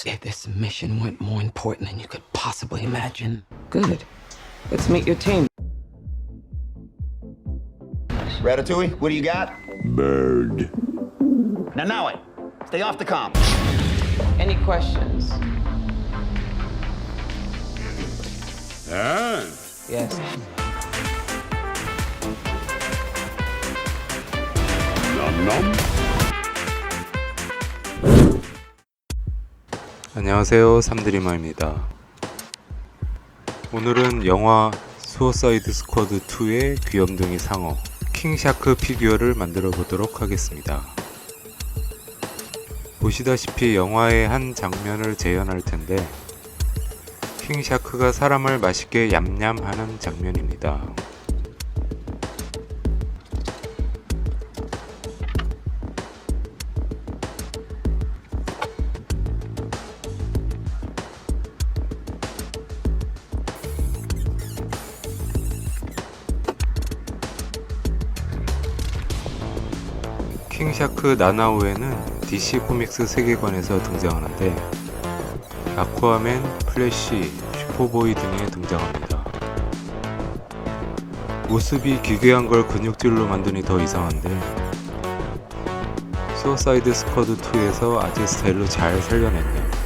say this mission went more important than you could possibly imagine. Good. Let's meet your team. Ratatouille, what do you got? Bird. Now it. Stay off the comm. Any questions? 아, Yes. 넘넘. 안녕하세요, 삼드리머입니다. 오늘은 영화 수어사이드 스쿼드 2의 귀염둥이 상어 킹샤크 피규어를 만들어 보도록 하겠습니다. 보시다시피 영화의 한 장면을 재현할 텐데 킹샤크가 사람을 맛있게 얌얌하는 장면입니다. 킹샤크 나나우에는 DC 코믹스 세계관에서 등장하는데 아쿠아맨, 플래시, 슈퍼보이 등에 등장합니다. 모습이 기괴한 걸 근육질로 만드니 더 이상한데 수어사이드 스쿼드 2에서 아재 스타일로 잘 살려냈네요.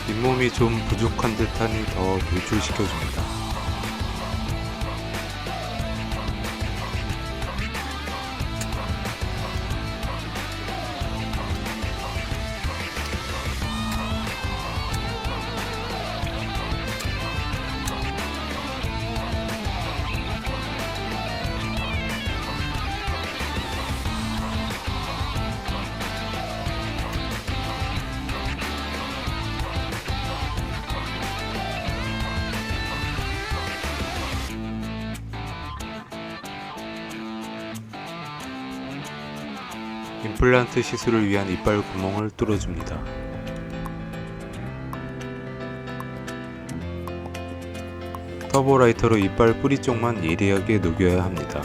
잇몸이 좀 부족한 듯하니 더 노출시켜줍니다. 임플란트 시술을 위한 이빨 구멍을 뚫어줍니다. 터보라이터로 이빨 뿌리 쪽만 예리하게 녹여야 합니다.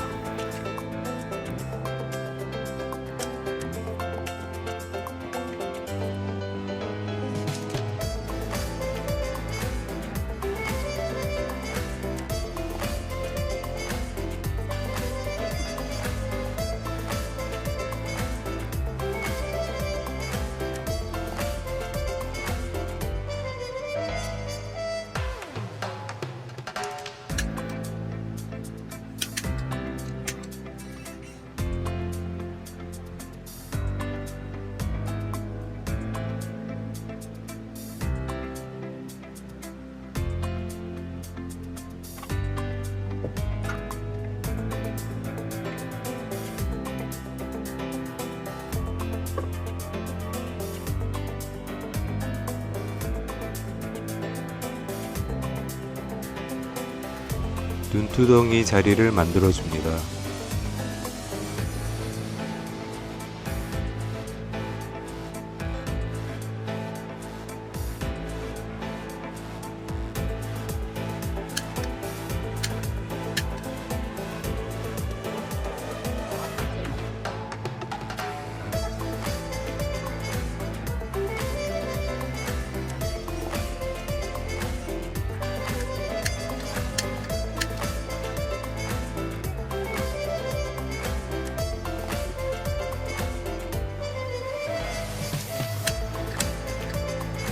눈두덩이 자리를 만들어줍니다.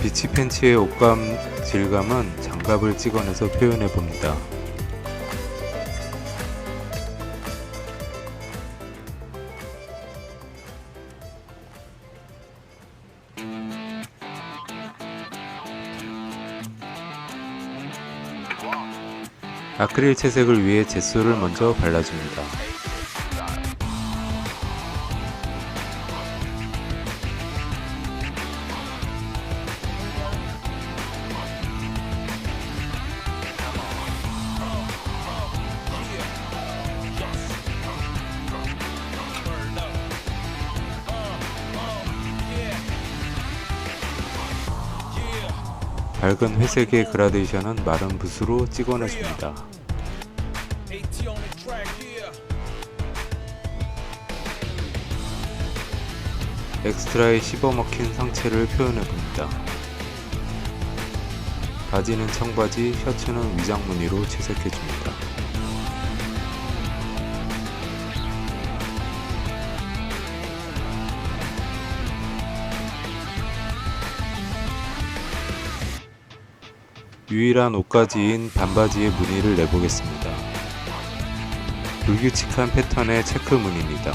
비치 팬츠의 옷감 질감은 장갑을 찍어내서 표현해 봅니다. 아크릴 채색을 위해 젯소를 먼저 발라줍니다. 밝은 회색의 그라데이션은 마른 붓으로 찍어내줍니다. 엑스트라에 씹어먹힌 상체를 표현해봅니다. 바지는 청바지, 셔츠는 위장 무늬로 채색해줍니다. 유일한 옷가지인 반바지의 무늬를 내보겠습니다. 불규칙한 패턴의 체크 무늬입니다.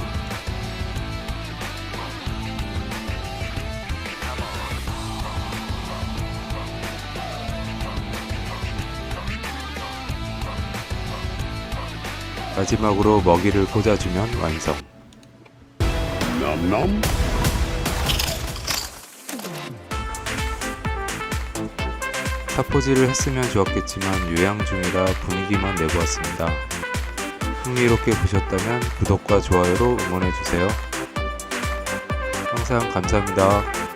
마지막으로 먹이를 꽂아주면 완성. Nom nom. 사포질을 했으면 좋았겠지만 요양 중이라 분위기만 내고 왔습니다. 흥미롭게 보셨다면 구독과 좋아요로 응원해주세요. 항상 감사합니다.